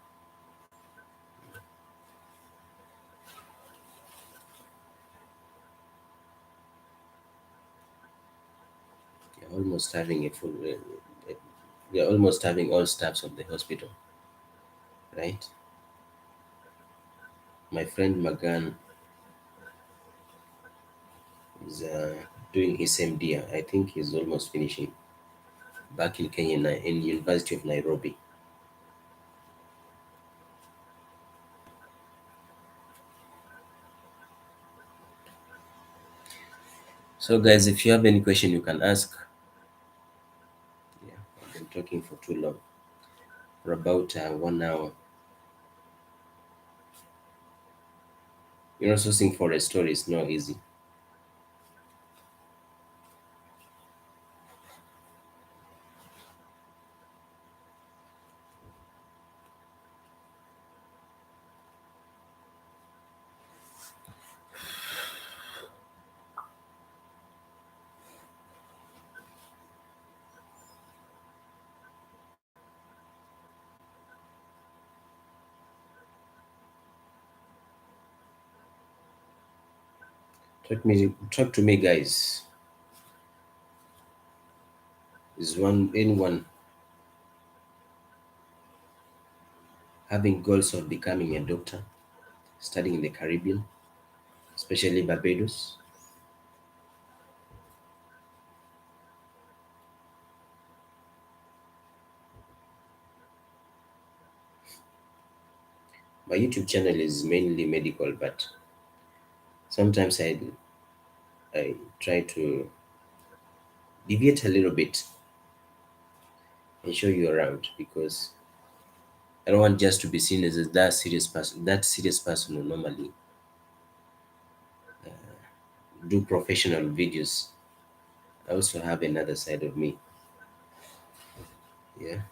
You're almost having a full. We're almost having all staffs of the hospital, right? My friend Magan is doing his MD. I think he's almost finishing back in Kenya in University of Nairobi. So, guys, if you have any question, you can ask. Yeah, I've been talking for too long, for about 1 hour. Sourcing for a story is not easy. Talk to me, guys. Is one anyone having goals of becoming a doctor, studying in the Caribbean, especially Barbados? My YouTube channel is mainly medical, but sometimes I try to deviate a little bit and show you around because I don't want just to be seen as that serious person. That serious person who normally do professional videos. I also have another side of me. Yeah,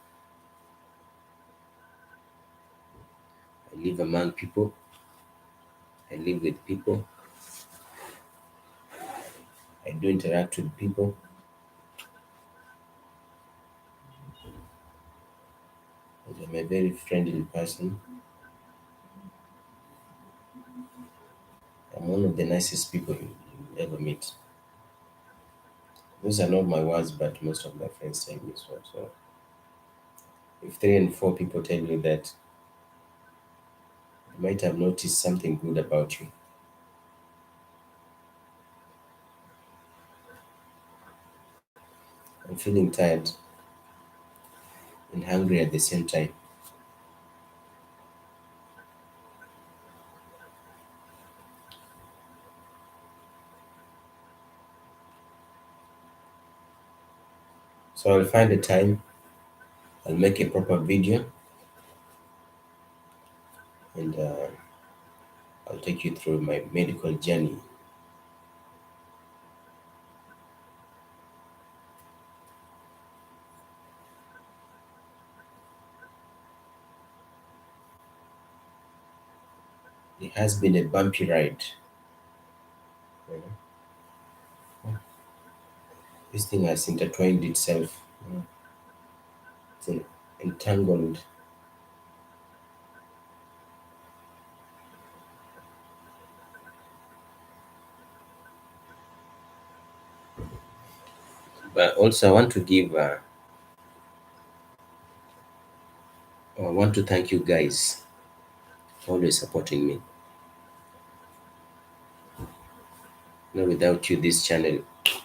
I live among people. I live with people. I do interact with people. I'm a very friendly person. I'm one of the nicest people you ever meet. Those are not my words, but most of my friends tell me so. So if three and four people tell you that, you might have noticed something good about you. I'm feeling tired and hungry at the same time. So I'll find a time, I'll make a proper video, and I'll take you through my medical journey. It has been a bumpy ride. You know? This thing has intertwined itself. It's entangled. But also, I want to thank you guys for always supporting me. Without you, this channel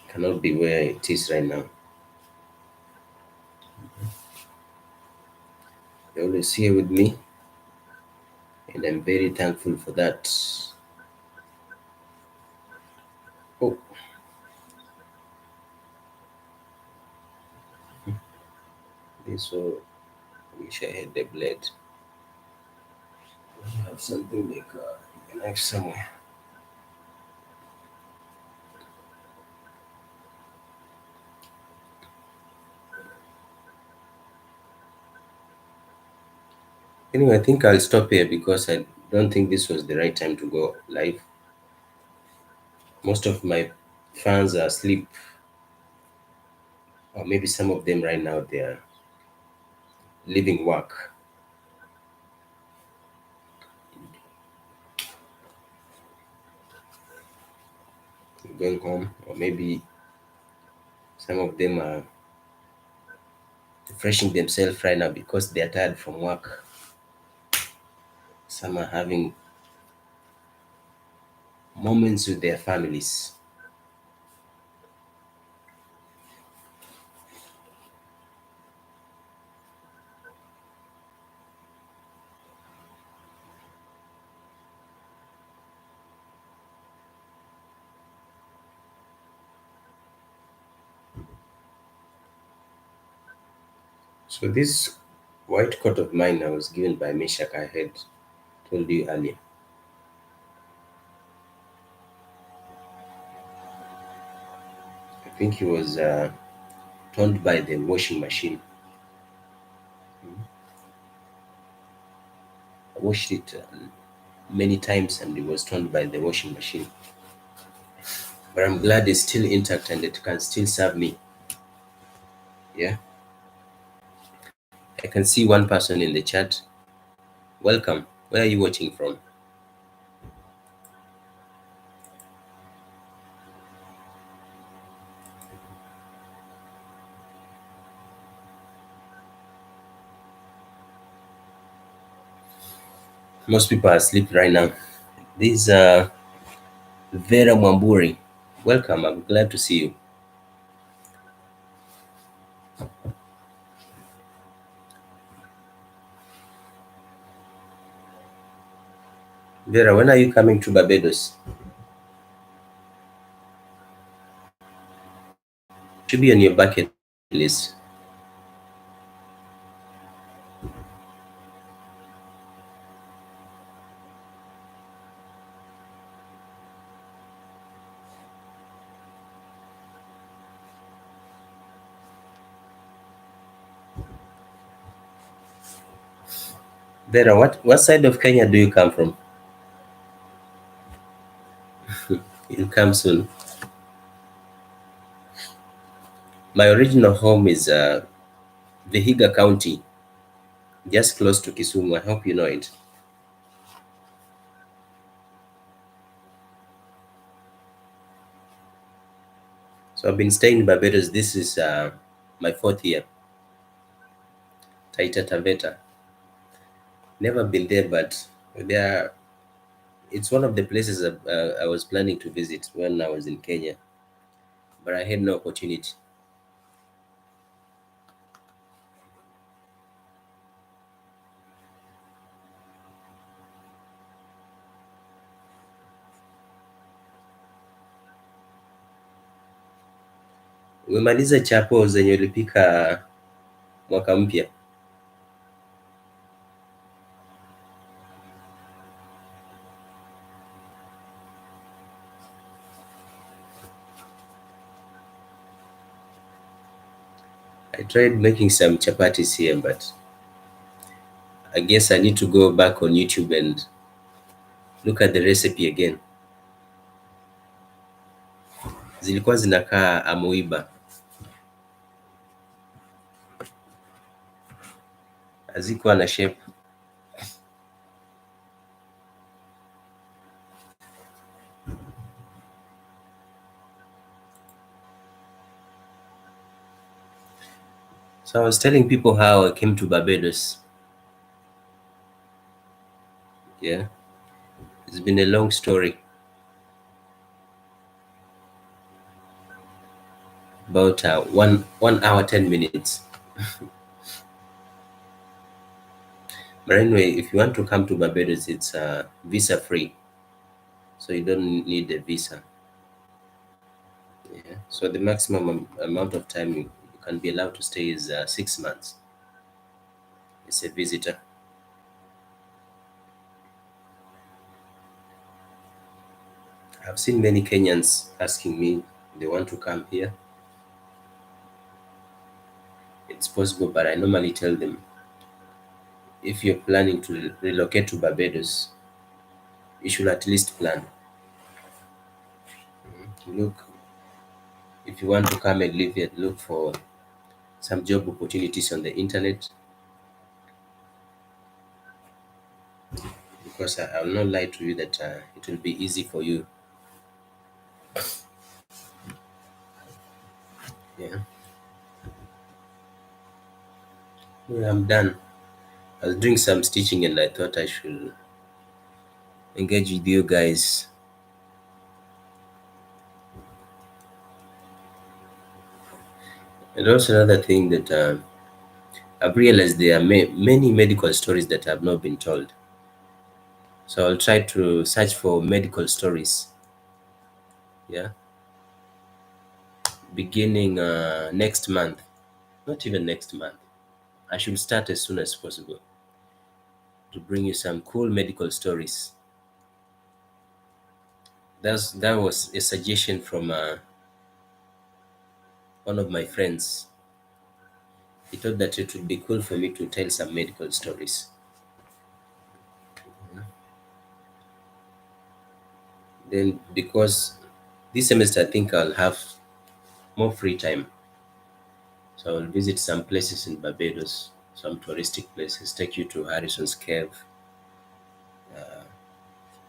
cannot be where it is right now. You're always here with me, and I'm very thankful for that. Oh, this so wish I had the blade. I have something like a knife somewhere. Anyway, I think I'll stop here because I don't think this was the right time to go live. Most of my fans are asleep, or maybe some of them right now they are leaving work, going home, or maybe some of them are refreshing themselves right now because they are tired from work. Some are having moments with their families. So this white coat of mine I was given by Meshach, I had told you earlier. I think he was turned by the washing machine. I washed it many times and it was turned by the washing machine. But I'm glad it's still intact and it can still serve me. Yeah. I can see one person in the chat. Welcome. Where are you watching from? Most people are asleep right now. This Vera Mwamburi. Welcome. I'm glad to see you. Vera, when are you coming to Barbados? Should be on your bucket list. Vera, what side of Kenya do you come from? You'll come soon. My original home is Vihiga County, just close to Kisumu. I hope you know it. So I've been staying in Barbados. This is my fourth year. Taita Taveta. Never been there, but there. It's one of the places I was planning to visit when I was in Kenya, but I had no opportunity. Umemaliza chapo zenye ulipika mwaka mpya? I tried making some chapatis here, but I guess I need to go back on YouTube and look at the recipe again. Zilikuwa zinakaa amoiba, hazikuwa na shape. So I was telling people how I came to Barbados. Yeah, it's been a long story. About 1 hour 10 minutes. But anyway, if you want to come to Barbados, it's visa free, so you don't need a visa. Yeah. So the maximum amount of time you can be allowed to stay is 6 months. It's a visitor. I've seen many Kenyans asking me they want to come here. It's possible, but I normally tell them if you're planning to relocate to Barbados, you should at least plan. Look, if you want to come and live here, look for some job opportunities on the internet, because I will not lie to you that it will be easy for you. Yeah. Well, I'm done. I was doing some stitching and I thought I should engage with you guys. And also another thing that I've realized there are many medical stories that have not been told. So I'll try to search for medical stories. Yeah, beginning next month. Not even next month. I should start as soon as possible to bring you some cool medical stories. That was a suggestion from one of my friends. He thought that it would be cool for me to tell some medical stories. Then, because this semester I think I'll have more free time, so I'll visit some places in Barbados, some touristic places. Take you to Harrison's Cave.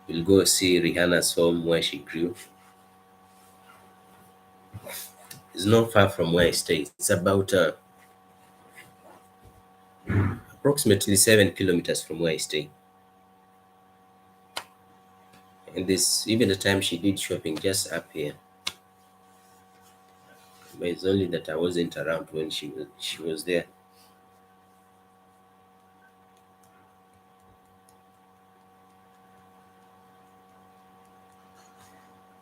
We'll go see Rihanna's home where she grew. It's not far from where I stay. It's about approximately 7 kilometers from where I stay. And this even the time she did shopping just up here. But it's only that I wasn't around when she was there.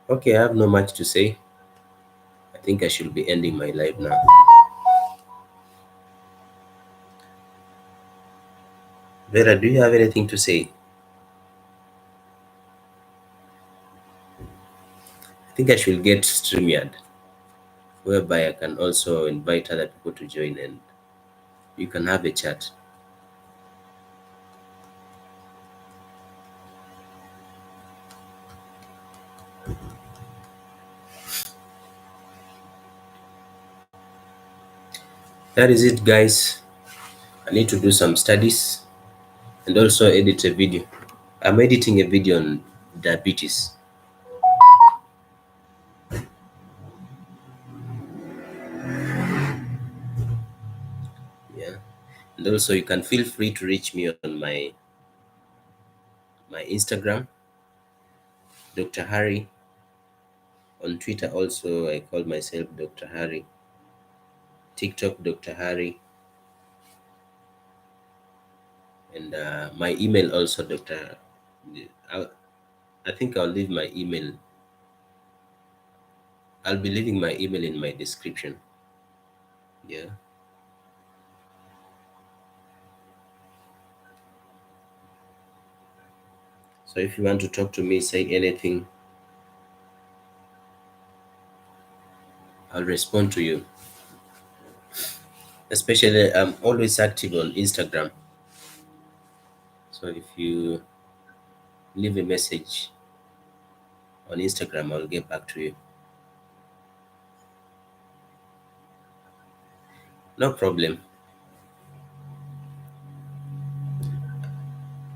Okay, I have no much to say. I think I should be ending my live now. Vera, do you have anything to say? I think I should get StreamYard, whereby I can also invite other people to join and you can have a chat. That is it, guys. I need to do some studies and also edit a video. I'm editing a video on diabetes. Yeah. And also you can feel free to reach me on my Instagram, Dr. Harry. On Twitter also I call myself Dr. Harry. TikTok Dr. Harry. And my email also Dr. I, I think I'll be leaving my email in my description. Yeah. So if you want to talk to me, say anything, I'll respond to you. Especially, I'm always active on Instagram. So if you leave a message on Instagram, I'll get back to you. No problem.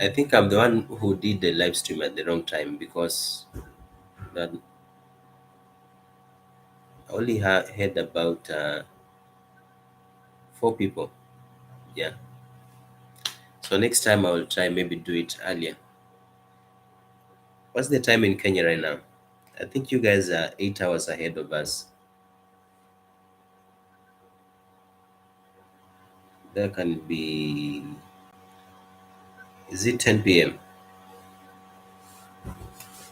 I think I'm the one who did the live stream at the wrong time because that I only heard about 4 people. Yeah. So next time I will try maybe do it earlier. What's the time in Kenya right now? I think you guys are 8 hours ahead of us. That can be Is it 10 p.m.?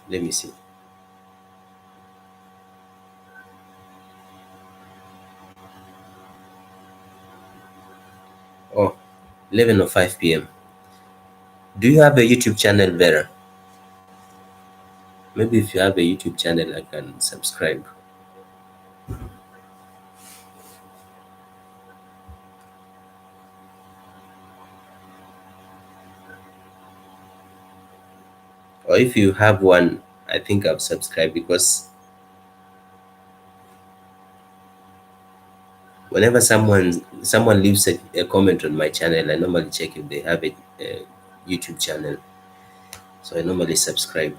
Let me see. Oh, 11:05 p.m. Do you have a YouTube channel, Vera? Maybe if you have a YouTube channel, I can subscribe. Or if you have one, I think I'll subscribe because whenever someone leaves a comment on my channel, I normally check if they have a YouTube channel. So I normally subscribe.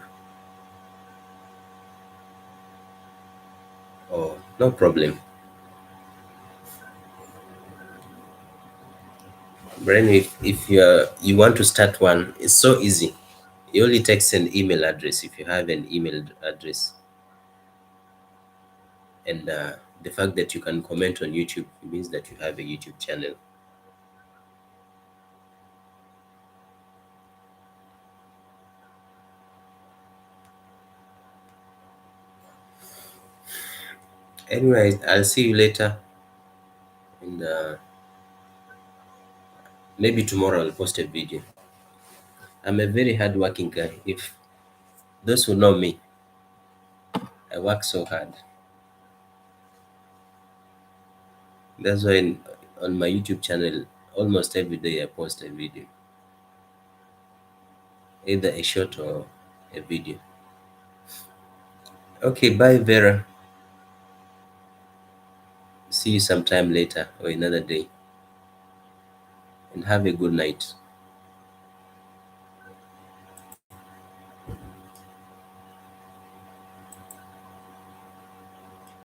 Oh, no problem. Brian, if you want to start one, it's so easy. It only takes an email address if you have an email address, and the fact that you can comment on YouTube means that you have a YouTube channel. Anyway, I'll see you later, and maybe tomorrow I'll post a video. I'm a very hardworking guy. If those who know me, I work so hard. That's why on my YouTube channel, almost every day I post a video, either a short or a video. Okay, bye, Vera. See you sometime later or another day, and have a good night.